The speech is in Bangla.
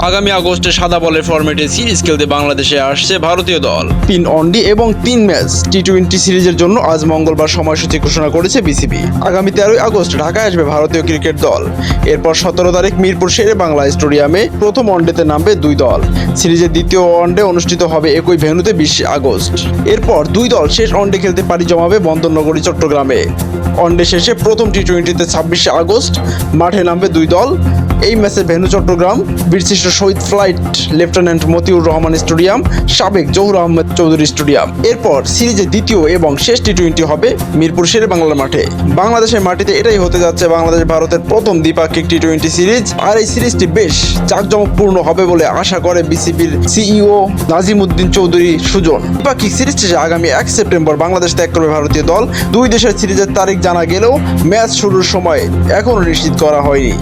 আগামী আগস্টে সাদা বলের ফরম্যাটে সিরিজ খেলতে বাংলাদেশে আসছে ভারতীয় দল। 3 ওয়ানডে এবং 3 ম্যাচ টি-20 সিরিজের জন্য আজ মঙ্গলবার সময়সূচি ঘোষণা করেছে বিসিবি। আগামী 13 আগস্ট ঢাকায় আসবে ভারতীয় ক্রিকেট দল। এরপর 17 তারিখ মিরপুর শেরে বাংলা স্টেডিয়ামে প্রথম ওয়ানডেতে নামবে 2 দল। সিরিজের দ্বিতীয় ওয়ানডে অনুষ্ঠিত হবে একই ভেন্যুতে 20 আগস্ট। এরপর 2 দল শেষ ওয়ানডে খেলতে পাড়ি জমাবে বন্দরনগরী চট্টগ্রামে। ওয়ানডে শেষে প্রথম টি-20তে 26 আগস্ট মাঠে নামবে 2 দল। এই ম্যাচের ভেন্যু চট্টগ্রাম বীরশ্রেষ্ঠ শহীদ flight lieutenant Motiur Rahman stadium, সাবেক জহুর আহমেদ চৌধুরী স্টেডিয়াম। এরপর সিরিজের দ্বিতীয় এবং শেষ টি-20 হবে মিরপুর শেরে বাংলা মাঠে। বাংলাদেশের মাটিতে এটাই হতে যাচ্ছে বাংলাদেশ ভারতের প্রথম দ্বিপাক্ষিক টি-20 সিরিজ। আর এই সিরিজটি বেশ জাঁকজমকপূর্ণ হবে বলে আশা করে বিসিবির সিইও নাজিমুদ্দিন চৌধুরী সুজন। দ্বিপাক্ষিক সিরিজ শেষে আগামী 1 সেপ্টেম্বর বাংলাদেশ ত্যাগ করবে ভারতীয় দল। 2 দেশের সিরিজের তারিখ জানা গেলেও ম্যাচ শুরুর সময় এখনও নিশ্চিত করা হয়নি।